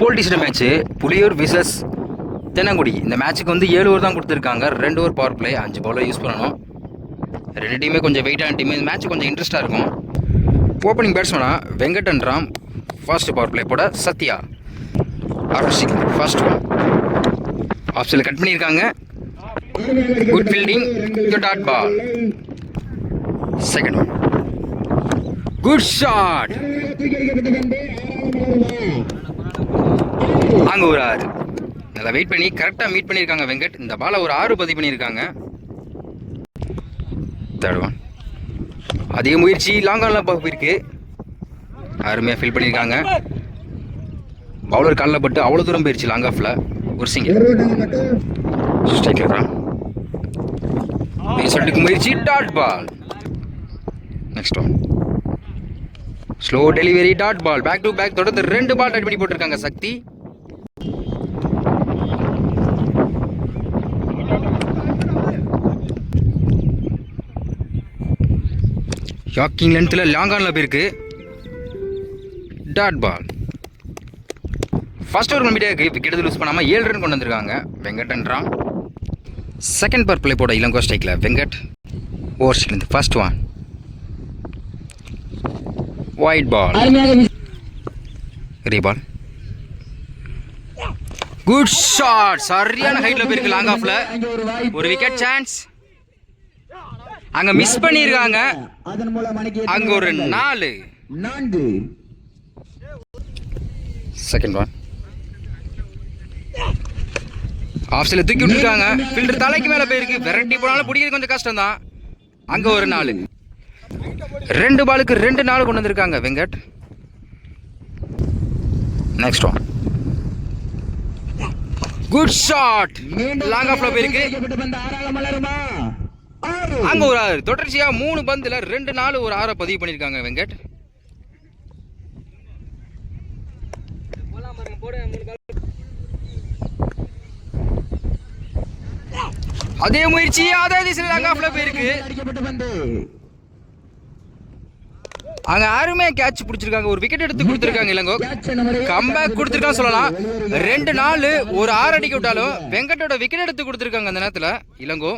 போல்டிஷன் match Puliyur versus Thennangudi. இந்த மேட்ச்சுக்கு வந்து 7 ஓவர் தான் கொடுத்துருக்காங்க. 2 over power play, 5 bowler use பண்ணணும். ரெண்டு டீமே கொஞ்சம் வெயிட்டான டீம். இந்த மேட்ச் கொஞ்சம் இன்ட்ரெஸ்ட்டாக இருக்கும். ஓப்பனிங் பேட்ஸ்மேனா Venkatraman, first power play போட சத்யா, ஃபர்ஸ்ட் ஒன் ஆஃப் சைடில் கட் பண்ணியிருக்காங்க. Good fielding, dot ball. Second one, good shot, அங்க ஒரு 6. நல்லா வெயிட் பண்ணி கரெக்டாக மீட் பண்ணியிருக்காங்க வெங்கட். இந்த பாலை ஒரு 6 பதிவு பண்ணியிருக்காங்க. தேர்ட் ஒன், அதிக முயற்சி, லாங் ஆன்லாம் போயிருக்கு. அருமையாக ஃபீல் பண்ணியிருக்காங்க. பவுலர் காலில் பட்டு அவ்வளோ தூரம் போயிடுச்சு. லாங் ஆஃபில் ஒரு சிங்கிள். ஸ்ட்ரைக்கில் தான் சொல்லிட்டு முயற்சி, dot ball. Next one, slow delivery, dot ball. Back to back தொடர்ந்து 2 பால் டைட் பண்ணி போட்டிருக்காங்க சக்தி. ஷாக்கிங் லென்த்தில் லாங் ஆனில் போயிருக்கு, டாட் பால். ஃபர்ஸ்ட் ஓவர் கம்ப்ளீட்டாக இருக்குது. விக்கெட் லூஸ் பண்ணாமல் 7 ரன் கொண்டு வந்திருக்காங்க Venkatraman. Second power play போட இளங்கோ ஸ்ட்ரைக்கில் Venkat. Over strike first one, wide ball, reball, good shot. சரியான ஹைட்ல போயிருக்கு லாங் ஆஃப்ல. ஒரு விக்கெட் சான்ஸ். அங்க மிஸ் பண்ணிருக்காங்க. அங்க ஒரு 4. செகண்ட் ஒன், ஆஃப் சைடில் தூக்கி விட்டுருக்காங்க. ஃபீல்டர் தலைக்கு மேல போயிருக்கு. வெரைட்டி போனாலும் பிடிக்கிறது கொஞ்சம் கஷ்டம் தான். அங்க ஒரு 4. 2 பாலுக்கு 2 4 கொண்டு வந்திருக்காங்க Venkat. Next one, good shot. Long ஆஃப்ல போயிருக்கு. அங்க ஒரு 6. தொடர்ச்சியா 3 பந்துல 2 4 ஒரு 6 பதிவு பண்ணிருக்காங்க வெங்கட். அதே முயற்சி, அதே திசையில் லாங் ஆஃப்ல போயிருக்கு. அங்க யாருமே கேட்ச் பிடிச்சிருக்காங்க. ஒரு விக்கெட் எடுத்து கொடுத்திருக்காங்க இளங்கோ. கம்பேக் கொடுத்திருக்கான்னு சொல்லலாம். 2 4 ஒரு 6 அடிக்க விட்டாலும் வெங்கட்டோட விக்கெட் எடுத்து கொடுத்திருக்காங்க அந்த நேரத்தில் இளங்கோ.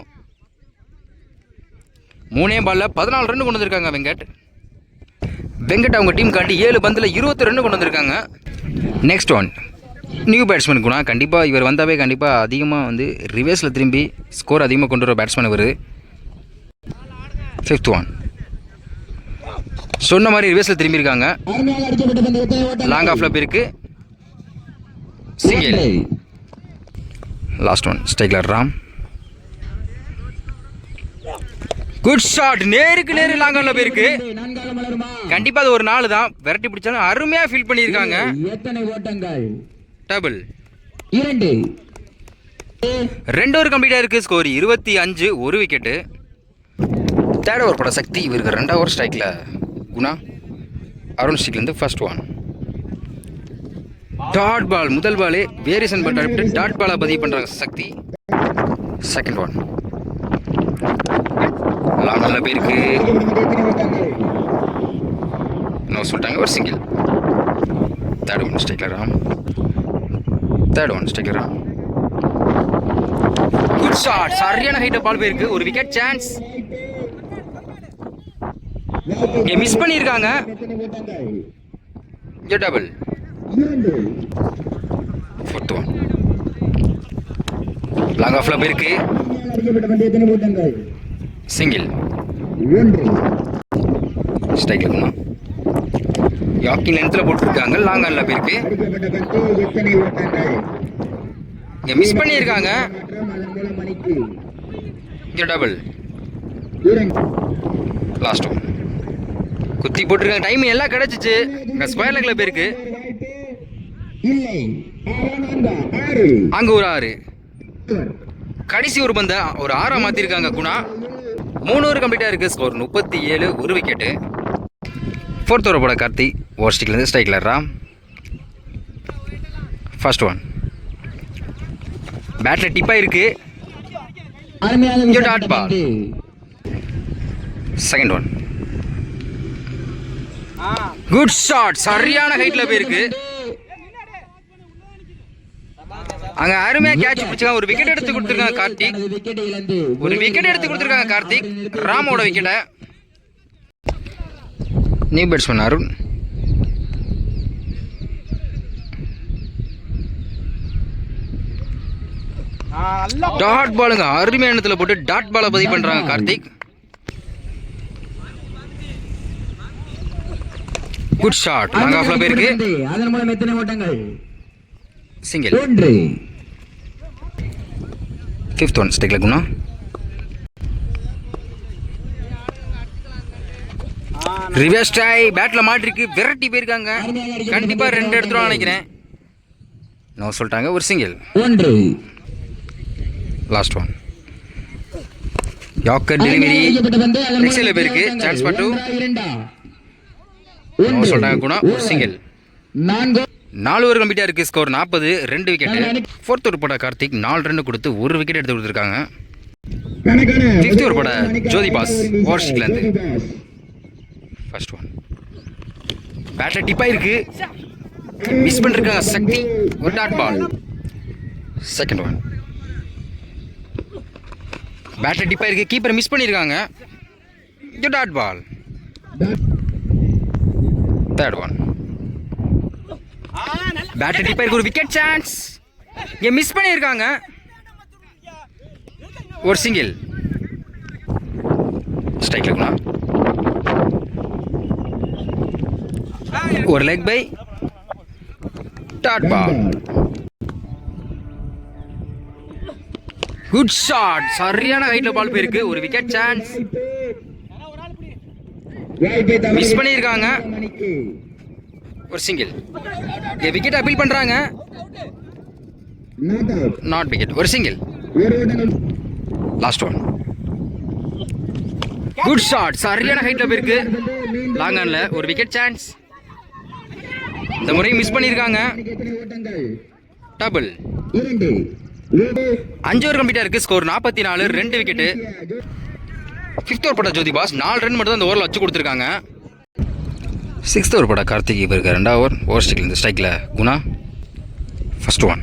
3 பால்ல 14 ரன் கொண்டு வந்திருக்காங்க வெங்கட். வெங்கட் அவங்க டீம் காட்டி 7 பந்தில் 20 ரன் கொண்டு வந்திருக்காங்க. Next one, new batsman Guna. கண்டிப்பாக இவர் வந்தாவே கண்டிப்பாக அதிகமாக வந்து ரிவர்ஸில் திரும்பி ஸ்கோர் அதிகமாக கொண்டு வர பேட்ஸ்மேன் இவர். ஃபிஃப்த் ஒன், சொன்ன மாதிரி ரிவர்ஸில் திரும்பியிருக்காங்க. லாங் ஆஃப்ல போயிருக்கு, சிங்கிள். லாஸ்ட் ஒன், ஸ்ட்ரைக்கில் ராம், குட் ஷாட். நேருக்கு நேரு லாங் ஆன்ல போயிருக்கு. கண்டிப்பா அது ஒரு 4 தான். விரட்டி பிடிச்சாலும் அருமையா ஃபீல் பண்ணியிருக்காங்க. டபுள். 2 ஓவர் கம்ப்ளீட்டா இருக்கு. ஸ்கோர் 25, ஒரு விக்கெட்டு. தேர்ட் ஓவர் போட சக்தி. இவருக்கு 2வது ஓவர் ஸ்ட்ரைக்ல குணா. அருண் ஸ்ட்ரைக்ல இருந்து ஃபர்ஸ்ட் ஒன், டாட் பால். முதல் பாலே வேரியேஷன் பட் அடுத்து டாட் பாலா பதிவு பண்றாங்க சக்தி. செகண்ட் ஒன், லாங்ல போயிருக்கு. நோ சொல்லிட்டாங்க, ஒரு சிங்கிள். தேர்ட் ஒன், ஸ்ட்ரைக்கில் ராம். தேர்ட் ஒன், ஸ்ட்ரைக்கில் ராம். Good shot. சரியான ஹைட் பால் போயிருக்கு. ஒரு விக்கெட் சான்ஸ். மிஸ் பண்ணியிருக்காங்க. டபுள். ஃபோர்த் ஒன், லாங் ஆஃப்ல போயிருக்கு, சிங்கிள். ஸ்ட்ரைக்கில் போனா யாக்கிங் லென்த்தில் போட்டிருக்காங்க. லாங் ஆன்ல போயிருக்கு. இங்க மிஸ் பண்ணியிருக்காங்க. டபுள். லாஸ்ட் ஒன், குத்தி போட்டிருக்காங்க. டைம் எல்லாம் கிடைச்சிச்சு. ஸ்கொயர் லெக்ல போயிருக்கு. அங்க ஒரு 6. கடைசி ஒரு பந்த ஒரு 6 மாத்திருக்காங்க குணா. 3 ஓவர் கம்ப்ளீட்டா இருக்கு. ஸ்கோர் 37, ஒரு விக்கெட்டு. ஃபோர்த் ஓவர் போட கார்த்தி. ஓவர் ஸ்டிக்ல இருந்து ஸ்ட்ரைக்ல ராம். ஃபர்ஸ்ட் ஒன், பேட்ல டிப்பா இருக்கு. Dot ball. Second one, good shot. சரியான ஹைட்ல போயிருக்கு. அங்க அருமையா கேட்ச் பிடிச்சாங்க. ஒரு விக்கெட் எடுத்து கொடுத்துருக்காங்க கார்த்திக். ஒரு விக்கெட் எடுத்து கொடுத்துருக்காங்க கார்த்திக். ராமோட விக்கெட்டை நியூ பேட்ஸ்மேன் அருண். டாட் பாலுங்க, அருமையான இடத்துல போட்டு டாட் பாலை பதிவு பண்றாங்க கார்த்திக். Good shot. லாங் ஆஃப்ல போயிருக்கு. அதன் மூலம் எத்தனை ஓட்டங்கள்? சிங்கிள். 1. 5th ஒன் ஸ்டிக்ல குணா. ரிவர்ஸ் ட்ரை பேட்ல மாட்டிருக்கு. விரட்டி போயிருக்காங்க. கண்டிப்பா 2 எடுத்துருவாங்க நினைக்கிறேன். நோ சொல்லிட்டாங்க. ஒரு single. 1. Last one. Yorker delivery நெக்ஸ்ட்ல போயிருக்கு. சான்ஸ் பாட்டு. நோ சொல்லிட்டாங்க குணா. ஒரு சிங்கிள். 4 ஓவர் கம்ப்ளீட்டா இருக்கு. ஸ்கோர் 40. 2 விக்கெட். 4th ஓவர் போட கார்த்திக் 4 ரன் கொடுத்து 1 விக்கெட் எடுத்து கொடுத்துருக்காங்க. 5th ஓவர் போட ஜோதி பாஸ் ஓவர்ஸ்டிக்ல இருந்து. ஃபர்ஸ்ட் ஒன் பேட்ல டிப் ஆயிருக்கு. மிஸ் பண்ணிருக்காங்க சக்தி. ஒரு டாட் பால். செகண்ட் ஒன் பேட்ல டிப் ஆயிருக்கு. கீப்பர் மிஸ் பண்ணிருக்காங்க. Dot ball. தேர்ட் ஒன் பேட்ல டிப் ஆயிருக்கு. ஒரு விக்கெட் சான்ஸ். இங்க மிஸ் பண்ணிருக்காங்க. ஒரு சிங்கிள். ஸ்ட்ரைக்ல குணா. ஒரு leg bye. Dot ball. Good shot. சரியான ஹைட்ல பால் போயிருக்கு. ஒரு விக்கெட் சான்ஸ். மிஸ் பண்ணிருக்காங்க. ஒரு சிங்கிள். விக்கெட் அப்பீல் பண்றாங்க. Not wicket. ஒரு single. Last one good shot. சரியான ஹைட்ல போயிருக்கு. லாங் ஆன்ல ஒரு விக்கெட் சான்ஸ். இந்த முறை மிஸ் பண்ணிருக்காங்க. டபுள். 5 ஓவர் கம்ப்ளீட்டா இருக்கு. ஸ்கோர் 44. 2 விக்கெட். 5th ஓவர் போட ஜோதி பாஸ் 4 ரன் மட்டும் தான் இந்த ஓவரில் வச்சு கொடுத்துருக்காங்க. 6th ஓவர் போட கார்த்திக் இப்போ இருக்க 2வது ஓவர். ஓவர் ஸ்டிக்ல இந்த ஸ்ட்ரைக்ல குணா. ஃபர்ஸ்ட் ஒன்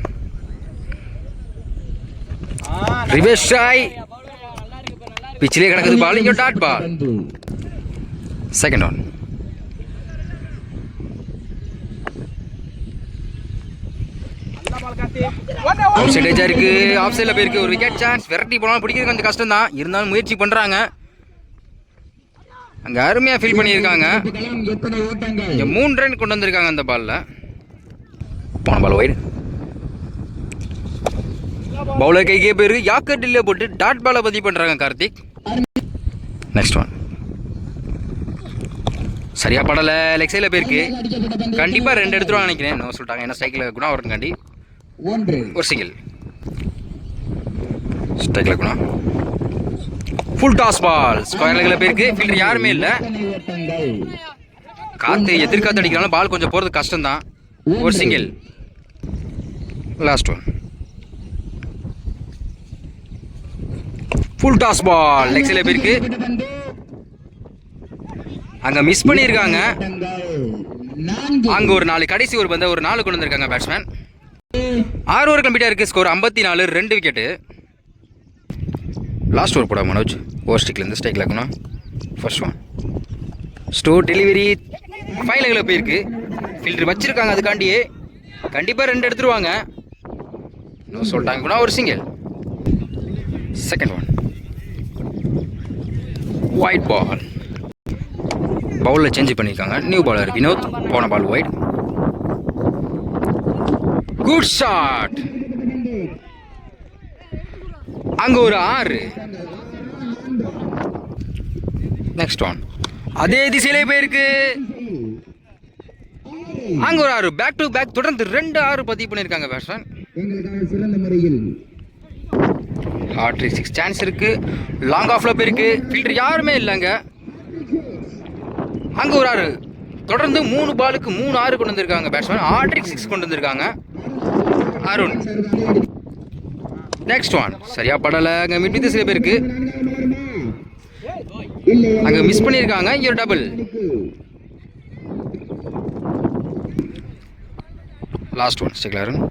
ரிவர்ஸ் ட்ரை. பிச்சிலே கிடக்குது பால். இங்க dot ball. Second one off side ஏஜா இருக்கு. ஆஃப் சைட்ல போயிருக்கு. ஒரு விக்கெட் சான்ஸ். விரட்டி போனாலும் பிடிக்கிறது கொஞ்சம் கஷ்டம் தான். இருந்தாலும் முயற்சி பண்றாங்க. அங்க அருமையா ஃபீல் பண்ணியிருக்காங்க. 3 ரன் கொண்டு வந்திருக்காங்க அந்த பால்ல. போன பால் வைடு. பவுலர் கைக்கே போயிருக்கு. யாக்கர் டில்லே போட்டு டாட் பாலை பதிவு பண்றாங்க கார்த்திக். நெக்ஸ்ட் ஒன் சரியா படல. லெக் சைட்ல போயிருக்கு. கண்டிப்பா 2 எடுத்துருவாங்க நினைக்கிறேன். நோ சொல்லிட்டாங்க. ஏன்னா ஸ்ட்ரைக்ல குணா வரணுங்காண்டி. ஒரு சிங்கிள். ஸ்ட்ரைக்ல Guna. Full toss ball. Square லெக்ல போயிருக்கு. ஃபீல்டர் யாருமே இல்ல. காத்து எதிர்காத்து அடிக்கிறாலும் பால் கொஞ்சம் போறது கஷ்டம் தான். ஒரு single. Last one full toss ball. Leg சைட்ல போயிருக்கு. அங்க மிஸ் பண்ணிருக்காங்க. அங்க ஒரு 4 கடைசி ஒரு பந்த ஒரு 4 கொண்டு வந்திருக்காங்க பேட்ஸ்மேன். 6 ஓவர் கம்ப்ளீட்டா இருக்கு. ஸ்கோர் 54. 2 விக்கெட். லாஸ்ட் ஓவர் போட மனோஜ் ஓவர் ஸ்டிக்ல இருந்து ஸ்ட்ரைக்ல இருக்கணும். ஃபர்ஸ்ட் ஒன் ஸ்டோர் டெலிவரி 5 லெக்ல போயிருக்கு. ஃபீல்டர் வச்சிருக்காங்க. அதுக்காண்டியே கண்டிப்பா 2 எடுத்துருவாங்க. சொல்லிட்டாங்க கூட. ஒரு single. Second one wide ball. பவுலில் சேஞ்ச் பண்ணியிருக்காங்க. New bowler Vinod. போன பால் ஒயிட். Good shot. அங்க ஒரு 6. நெக்ஸ்ட் ஒன் அதே திசையிலே போயிருக்கு. அங்க ஒரு 6. பேக் டு பேக் தொடர்ந்து 2 6 பதிவு பண்ணியிருக்காங்க பேட்ஸ்மேன். ஹார்ட் 6 சான்ஸ் இருக்கு. லாங் ஆஃப்ல போயிருக்கு. ஃபீல்டர் யாருமே இல்லைங்க. அங்க ஒரு 6. தொடர்ந்து 3 பாலுக்கு 3 6 கொண்டு வந்திருக்காங்க பேட்ஸ்மேன். ஹார்ட் 6 கொண்டு வந்திருக்காங்க அருண். நெக்ஸ்ட் ஒன் சரியா படல. அங்க மிட் வித் சில பேருக்கு அங்க மிஸ் பண்ணிருக்காங்க. இங்க ஒரு டபுள். லாஸ்ட் ஒன் ஸ்டிக்ல அருண்.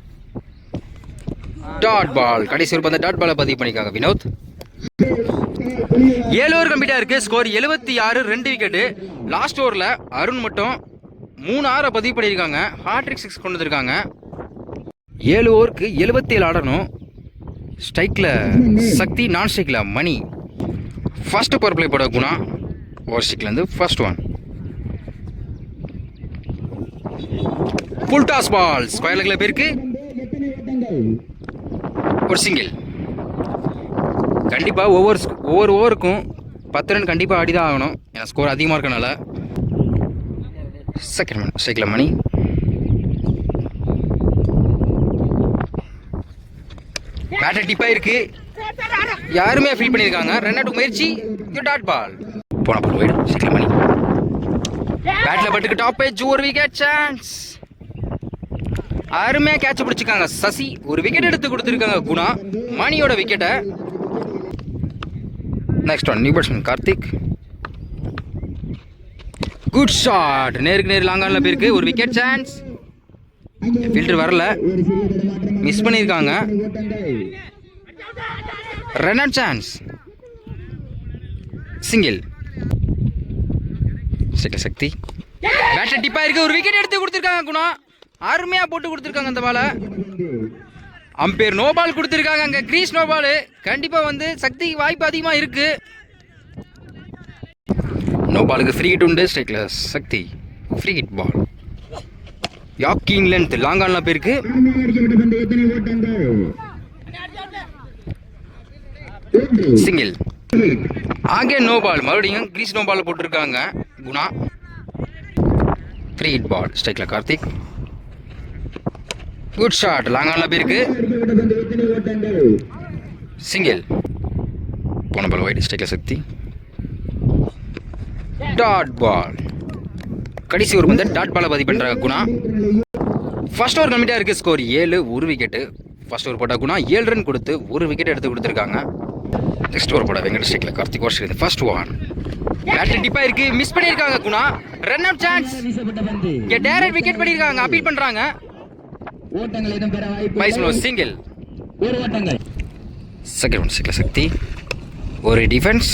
Dot ball. கடைசி ஒரு பந்த டாட் பாலை பதிவு பண்ணிக்காங்க வினோத். 7 ஓவர் கம்ப்ளீட்டா இருக்கு. Score 76, 2 wicket. லாஸ்ட் ஓவரில் அருண் மட்டும் 3 6 பதிவு பண்ணியிருக்காங்க. ஹாட்ரிக் 6 கொண்டு வந்திருக்காங்க. 7 ஓவருக்கு 77 ஆடணும். ஸ்ட்ரைக்கில் சக்தி, நான் ஸ்ட்ரைக்கில் மணி. ஃபர்ஸ்ட் பவர் பிளே போட குணா. ஓவர் ஸ்ட்ரைக்லேருந்து first one. Full toss ball. Square லெக்ல போயிருக்கு. ஒரு சிங்கிள். கண்டிப்பாக ஒவ்வொரு ஓவருக்கும் 10 ரன் கண்டிப்பாக ஆடி தான் ஆகணும். ஏன்னா ஸ்கோர் அதிகமாக இருக்கனால. செகண்ட் ஒன் ஸ்ட்ரைக்கில் மணி. பேட்டர் டிப்பாக இருக்கு. யாருமே ஃபீல் பண்ணியிருக்காங்க. ரன் அவுட் முயற்சி. Dot ball. போன பால் வைடு. ஸ்ட்ரைக்கில் மணி. பேட்டில் பட்டுக்கு டாப் ஏஜ். ஒரு விக்கெட் சான்ஸ். அருமையாக கேட்ச் பிடிச்சிருக்காங்க சசி. ஒரு விக்கெட் எடுத்து கொடுத்துருக்காங்க குணா. மணியோட விக்கெட்டை. Next one new batsman Karthik. Good shot. நேருக்கு நேர் லாங்கானில் போயிருக்கு. ஒரு விக்கெட் சான்ஸ். ஃபீல்டர் வரல, மிஸ் பண்ணியிருக்காங்க. Run out chance. Single. Sakthi batter டிப்பா இருக்கு. ஒரு விக்கெட் எடுத்து கொடுத்துருக்காங்க குணா. அருமையா போட்டு கொடுத்துருக்காங்க அந்த பாலை. அம்பேர் நோ பால் கொடுத்துருக்காங்க. அங்கே கிரீஸ் நோ பால். கண்டிப்பாக வந்து சக்திக்கு வாய்ப்பு அதிகமாக இருக்கு. நோ பாலுக்கு ஃப்ரீ ஹிட் உண்டு. ஸ்ட்ரைக்கில் Sakthi. Free hit ball. Yorking length long ஆன்லாம் போயிருக்கு. சிங்கிள். ஆகே நோ பால். மறுபடியும் கிரீஸ் நோ பால் போட்டிருக்காங்க குணா. ஃப்ரீ ஹிட் பால். ஸ்ட்ரைக்கில் கார்த்திக். Good shot. லாங் ஆன்ல போயிருக்கு. சிங்கிள். போன பால் வைட். ஸ்ட்ரைக்கில் சக்தி. Dot ball. கடைசி ஒரு பந்து டாட் பாலை பதிவு பண்ணுறாங்க குணா. ஃபர்ஸ்ட் ஓவர் கம்ப்ளீட்டாக இருக்குது. ஸ்கோர் 7, ஒரு விக்கெட்டு. ஃபர்ஸ்ட் ஓவர் போட்டால் குணா 7 ரன் கொடுத்து ஒரு விக்கெட் எடுத்து கொடுத்துருக்காங்க. நெக்ஸ்ட் ஓவர் போட வெங்கட். ஸ்ட்ரைக்கில் Karthik. Over first one. Batter டிப்பாக இருக்கு. மிஸ் பண்ணியிருக்காங்க குணா. Run out chance. இங்கே டேரக்ட் விக்கெட் பண்ணியிருக்காங்க. அப்பீல் பண்ணுறாங்க. சிங்கிள். செகண்ட் ஒன் ஸ்ட்ரைக்கில் சக்தி. ஒரு டிஃபென்ஸ்.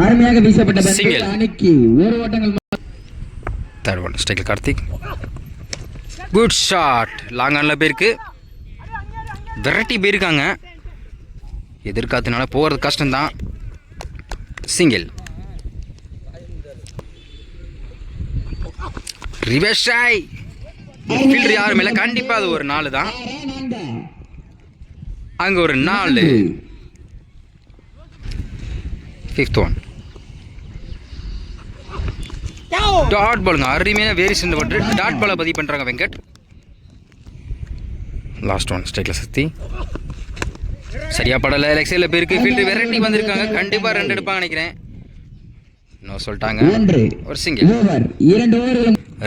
அருமையாக வீசப்பட்ட சிங்கிள். அணிக்கு ஒரு ஓட்டங்கள். தேர்ட் ஒன் ஸ்ட்ரைக்கில் கார்த்திக். Good shot. லாங் ஆன்ல போயிருக்கு. விரட்டி போயிருக்காங்க. எதிர்காத்தினால போகிறது கஷ்டம்தான். சிங்கிள். ரிவர்ஸ் ஷாய். ஃபீல்டர் யாரும் இல்லை. கண்டிப்பாக அது ஒரு 4 தான். அங்கே ஒரு 4. Fifth one. டாட் பாலுங்க. அருமையான வேரியேஷன் போட்டு டாட் பாலை பதிவு பண்ணுறாங்க வெங்கட். லாஸ்ட் ஒன் ஸ்ட்ரைக்கில் சக்தி. சரியா படலை. லெக் சைடில் போயிருக்கு. ஃபீல்டர் வெரைட்டி வந்திருக்காங்க. கண்டிப்பாக 2 எடுப்பாங்க நினைக்கிறேன். இன்னும் சொல்லிட்டாங்க. ஒரு சிங்கிள்.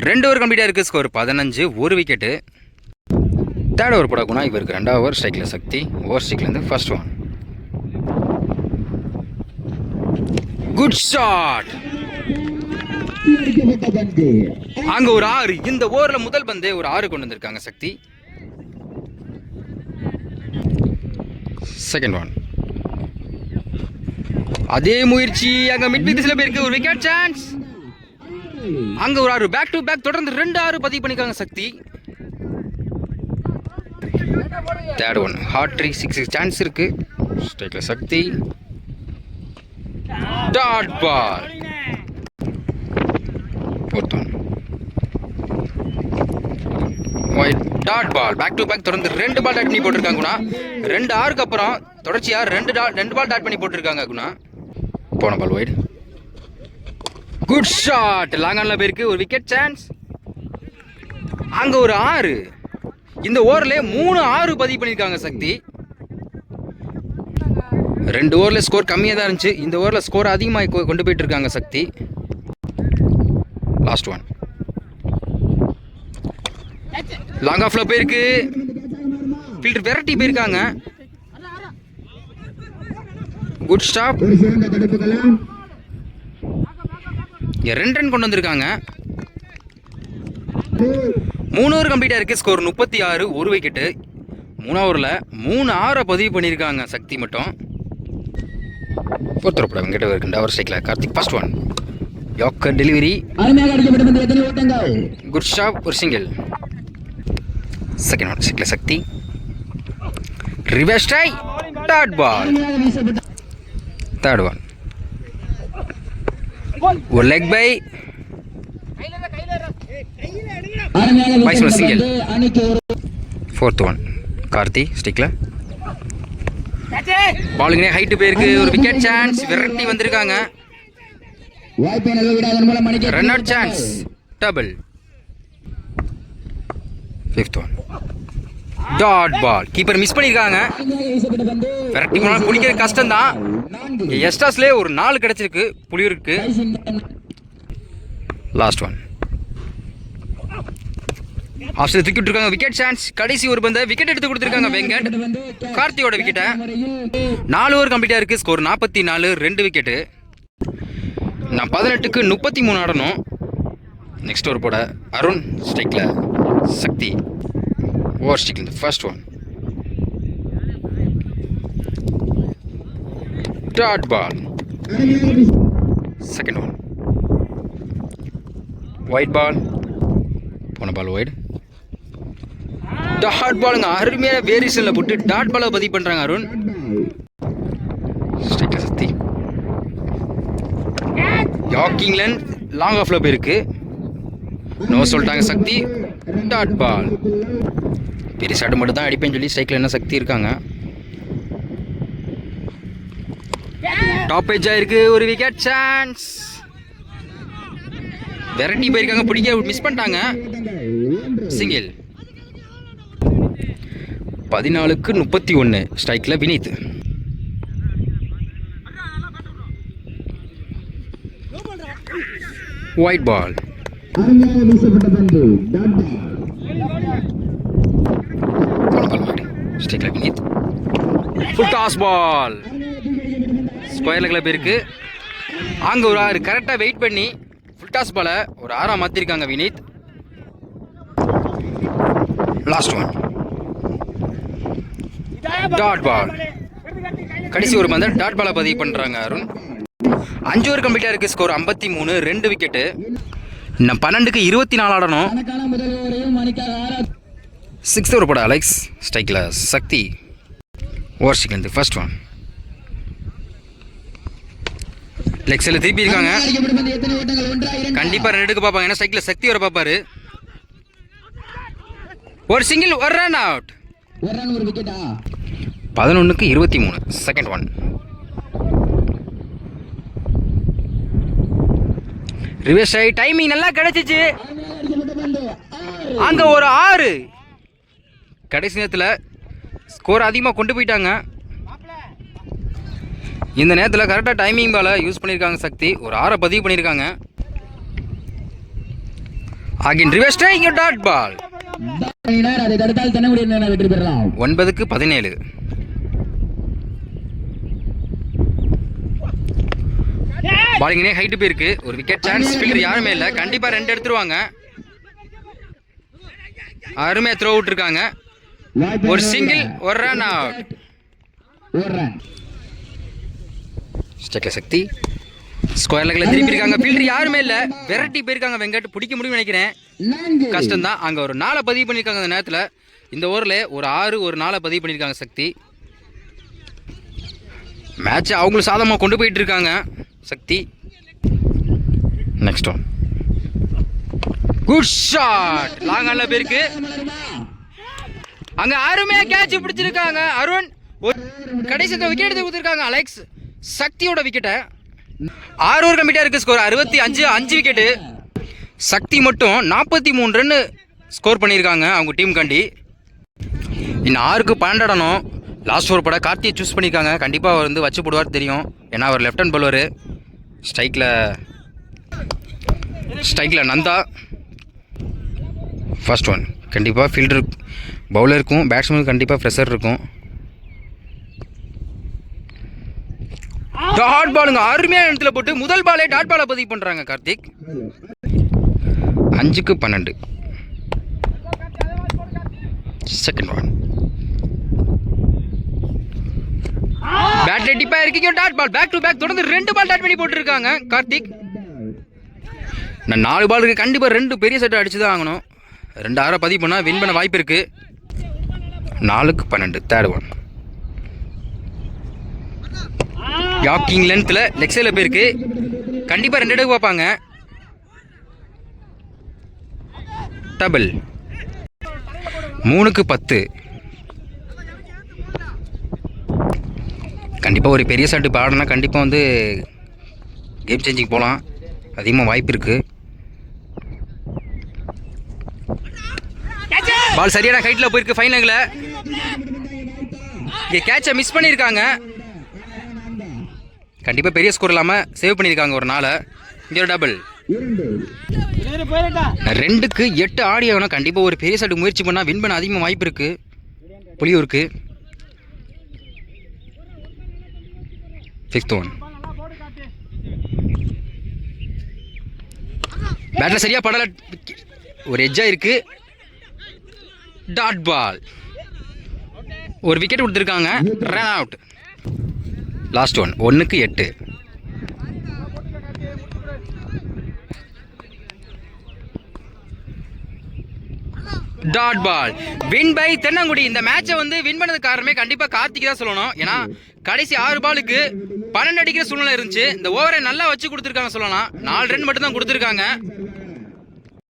2 ஓவர் கம்ப்ளீட்டாக இருக்குது. ஸ்கோர் 15, ஒரு விக்கெட்டு. தேர்ட் ஓவர் போட குணா. இவருக்கு 2வது ஓவர். ஸ்ட்ரைக்கில் சக்தி. ஓவர் ஸ்ட்ரைக்லேருந்து ஃபர்ஸ்ட் ஒன். Good shot. அங்க ஒரு 6. இந்த ஓவர்ல முதல் பந்தே ஒரு 6 கொண்டு வந்திருக்காங்க சக்தி. Second one. அதே முயற்சி. அங்க மிட் விக்கெட்ஸ்ல போயிருக்கு. ஒரு விக்கெட் சான்ஸ். அங்க ஒரு 6. பேக் டு பேக் தொடர்ந்து 2 6 பதிவு பண்ணிருக்காங்க Sakthi. Third one. Hattrick 6 chance இருக்கு. ஸ்ட்ரைக்ல Sakthi. Dot ball. Fourth one. Wide. Dot ball. Back to back தொடர்ந்து 2 பால் டாட் பண்ணி போட்டிருக்காங்க குணா. 2 6க்கு அப்புறம் தொடர்ச்சியா 2 பால் டாட் பண்ணி போட்டிருக்காங்க குணா. போன ball wide. Good shot. Long ஆன்ல போயிருக்கு. ஒரு விக்கெட் சான்ஸ். அங்க ஒரு 6. இந்த ஓவர்ல 3 6 பதிவு பண்ணிருக்காங்க சக்தி. 2 ஓவர்ல ஸ்கோர் கம்மியாக தான் இருந்துச்சு. இந்த ஓவரில் ஸ்கோர் அதிகமாக கொண்டு போயிட்டு இருக்காங்க சக்தி. Last one. லாங் ஆஃப்ல போயிருக்கு. ஃபீல்டர் வெரைட்டி போயிருக்காங்க. Good stop. 2 ரன் கொண்டு வந்திருக்காங்க. 3 ஓவர் கம்ப்ளீட்டாக இருக்குது. ஸ்கோர் 36, ஒரு விக்கெட்டு. 3 ஓவரில் 3 6 பதிவு பண்ணியிருக்காங்க சக்தி மட்டும். பொறுத்தரப்பட வெங்கட இருக்கு அவர் ஸ்ட்ரைக்கில் Karthik first one yorker delivery அருமையாக அடிக்கப்பட்ட பந்து எத்தனை ஓட்டங்கள் குட் ஷாட் ஒரு சிங்கிள். செகண்ட் ஒன் ஸ்ட்ரைக்கில் சக்தி ரிவர்ஸ் ட்ரை டாட் பால் அருமையாக வீசப்பட்ட தேர்ட் ஒன் ஒரு லெக் பை அருமையாக Vice versa வீசப்பட்ட single. பந்து அணிக்கு ஒரு ஃபோர்த் ஒன் கார்த்தி ஸ்டிக்கில் பாலுங்கனே ஹைட்டு போயிருக்கு. ஒரு விக்கெட் சான்ஸ் விரட்டி வந்திருக்காங்க. வாய்ப்பை நல்ல விடாதன் மூலம் அணிக்கு run out chance double. Fifth one dot ball keeper miss பண்ணியிருக்காங்க. அருமையாக வீசப்பட்ட பந்து விரட்டி போனால் பிடிக்கிறது கஷ்டம்தான். 4 எஸ்டாஸ்லேயே ஒரு 4 கிடச்சிருக்கு புலியூருக்கு. லாஸ்ட் ஒன் ஆஸ்திரேலியா தூக்கி விட்டுருக்காங்க. விக்கெட் சான்ஸ் கடைசி ஒரு பந்தை விக்கெட் எடுத்து கொடுத்துருக்காங்க வெங்கட். கார்த்தியோட விக்கெட்டை 4 ஓவர் கம்ப்ளீட்டாக இருக்குது. Score 44 2 wicket. நான் 18க்கு 33 ஆடணும். நெக்ஸ்ட் ஓவர் போட அருண் ஸ்ட்ரைக்கில் சக்தி ஓவர் ஸ்ட்ரைக்கில் first one dot ball. Second one wide ball போன பால் ஒயிட் டாட் பாலுங்க. அருமையான வேரியேஷனில் போட்டு டாட் பாலை பதிவு பண்ணுறாங்க அருண். ஸ்ட்ரைக்கில் சக்தி யாக்கிங்லன் லாங் ஆஃப்ல போயிருக்கு. நோ சொல்லிட்டாங்க சக்தி டாட் பால். பெரிய ஷாட் மட்டும் தான் அடிப்பேன்னு சொல்லி ஸ்ட்ரைக்கில் என்ன சக்தி இருக்காங்க. டாப் எஜ் ஆயிருக்கு. ஒரு விக்கெட் சான்ஸ் வெரைட்டி போயிருக்காங்க. பிடிக்க மிஸ் பண்ணிட்டாங்க. சிங்கிள். 14க்கு 31 ஸ்ட்ரைக்கில் வினீத். ஒயிட் பால் அருமையாக வீசப்பட்ட பந்து டாட் பால் ஸ்ட்ரைக்கில் Vineeth full toss ball square லெக்கில் போயிருக்கு. அங்கே ஒரு 6 கரெக்டாக வெயிட் பண்ணி ஃபுல் டாஸ் பாலை ஒரு 6 மாற்றிருக்காங்க Vineeth. Last one dot ball கடைசி ஒரு பந்தை டாட் பாலை பதிவு பண்ணுறாங்க அருண். 5 ஓவர் கம்ப்ளீட்டாக இருக்குது. Score 53 2 wicket. இன்னும் 12க்கு 24 ஆடணும். தனக்கான முதல் ஓவரையும் அணிக்காக 6th ஓவர் போட அலெக்ஸ் ஸ்ட்ரைக்கில் சக்தி ஓவர் ஸ்ட்ரைக்லேருந்து ஃபர்ஸ்ட் ஒன் லெக் சைடில் திருப்பி இருக்காங்க. அடிக்கப்பட்ட பந்து எத்தனை ஓட்டங்கள் 1 2 கண்டிப்பாக 2 எடுக்க பார்ப்பாங்க. ஏன்னா ஸ்ட்ரைக்கில் சக்தி வர பார்ப்பாரு. ஒரு சிங்கிள் ஒரு ரன் அவுட். ஒரு ரன் ஒரு விக்கெட்டா 11க்கு 23 செகண்ட் ஒன் ரிவர்ஸ் ஆகி டைமிங் நல்லா கிடைச்சிச்சு. அருமையாக அடிக்கப்பட்ட பந்து 6 அங்கே ஒரு 6 கடைசி நேரத்தில் ஸ்கோர் அதிகமாக கொண்டு போயிட்டாங்க. இந்த நேரத்தில் கரெக்டாக டைமிங் பாலை யூஸ் பண்ணியிருக்காங்க சக்தி. ஒரு 6 பதிவு பண்ணியிருக்காங்க. Again reverse strike dot ball. அதை தடுத்தால் தென்னங்குடி வெற்றி பெறலாம். 9க்கு 17 பாலிங்கே ஹைட்டு போயிருக்கு. ஒரு விக்கெட் சான்ஸ் ஃபீல்டர் யாருமே இல்லை. கண்டிப்பாக 2 எடுத்துருவாங்க. அருமையாக த்ரோ அவுட் இருக்காங்க. ஒரு சிங்கிள் ஒரு ரன் அவுட். ஒரு ரன் ஸ்ட்ரைக்கில் சக்தி ஸ்கொயர் லெக்கில் திருப்பி இருக்காங்க. ஃபீல்டர் யாருமே இல்லை. வெரைட்டி போயிருக்காங்க வெங்கட். பிடிக்க முடியும்னு நினைக்கிறேன். 4 கஷ்டம்தான். அங்கே ஒரு 4 பதிவு பண்ணியிருக்காங்க அந்த நேரத்தில். இந்த ஓவரில் ஒரு 6 ஒரு 4 பதிவு பண்ணியிருக்காங்க சக்தி. மேட்ச் அவங்களும் சாதமாக கொண்டு போயிட்டு இருக்காங்க Sakthi. Next one good shot long ஆன்ல போயிருக்கு. அங்கே அருமையாக கேட்ச் பிடிச்சிருக்காங்க அருண். ஒரு கடைசி விக்கெட் எடுத்து கொடுத்துருக்காங்க அலெக்ஸ் சக்தியோட விக்கெட்டை. 6 ஓவர் கம்ப்ளீட்டாக இருக்குது. Score 65 5 wicket. சக்தி மட்டும் 43 ரன் ஸ்கோர் பண்ணியிருக்காங்க அவங்க டீம் காண்டி. இன்னும் 6க்கு 12 ஆடணும். லாஸ்ட் ஓவர் பட கார்த்தியை சூஸ் பண்ணியிருக்காங்க. கண்டிப்பாக அவர் வந்து வச்சு போடுவார் தெரியும். ஏன்னா அவர் லெஃப்ட் ஹேண்ட் பவுலரு. ஸ்ட்ரைக்கில் நந்தா ஃபர்ஸ்ட் ஒன். கண்டிப்பாக ஃபீல்டர் பவுலருக்கும் பேட்ஸ்மேனுக்கும் கண்டிப்பாக ப்ரெஷர் இருக்கும். டாட் பாலுங்க அருமையான இடத்துல போட்டு முதல் பாலே டாட் பாலை பதிவு பண்ணுறாங்க கார்த்திக். 5க்கு 12 செகண்ட் ஒன் பேட்ல டிப்பா இருக்கீங்க dot ball back to back தொடர்ந்து 2 பால் டாட் பண்ணி போட்டுருக்காங்க கார்த்திக். நான் 4 பாலுக்கு கண்டிப்பா 2 பெரிய செட் அடிச்சு தான் ஆகணும். 2 பதிவு பண்ணா வின் பண்ண வாய்ப்பு இருக்கு. 4க்கு 12 தேர்ட் ஒன். யாக்கிங் லென்த்ல லெக் சைடில் போயிருக்கு. கண்டிப்பா 2 எடுக்க பார்ப்பாங்க. டபுள் 3க்கு 10. கண்டிப்பாக ஒரு பெரிய ஷாட்டு பாடனா கண்டிப்பாக வந்து கேம் சேஞ்சிங் போகலாம். அதிகமாக வாய்ப்பு இருக்குது. பால் சரியான ஹைட்டில் போயிருக்கு ஃபைனலில். இங்கே கேட்சை மிஸ் பண்ணியிருக்காங்க. கண்டிப்பாக பெரிய ஸ்கோர் இல்லாமல் சேவ் பண்ணியிருக்காங்க ஒரு நாளை. இங்கே ஒரு டபுள் 2க்கு 8 ஆடி ஆகணும். கண்டிப்பாக ஒரு பெரிய ஷாட்டு முயற்சி பண்ணால் வின் பண்ண அதிகமாக வாய்ப்பு இருக்குது புலியூருக்கு. 6th one. பேட்ல சரியா படல. ஒரு எட்ஜா இருக்கு. Dot ball. ஒரு விக்கெட் கொடுத்துருக்காங்க. Run out. லாஸ்ட் ஒன் 1க்கு 8. Dot ball win by Thennangudi. இந்த மேட்சை வந்து வின் பண்ணது காரணமே கண்டிப்பா கார்த்திக் தான் சொல்லணும். ஏன்னா கடைசி 6 பாலுக்கு 12 அடிக்கிற சூழ்நிலை இருந்துச்சு. இந்த ஓவரை நல்லா வச்சு கொடுத்துருக்காங்க சொல்லலாம். 4 ரன் மட்டும் தான் கொடுத்துருக்காங்க.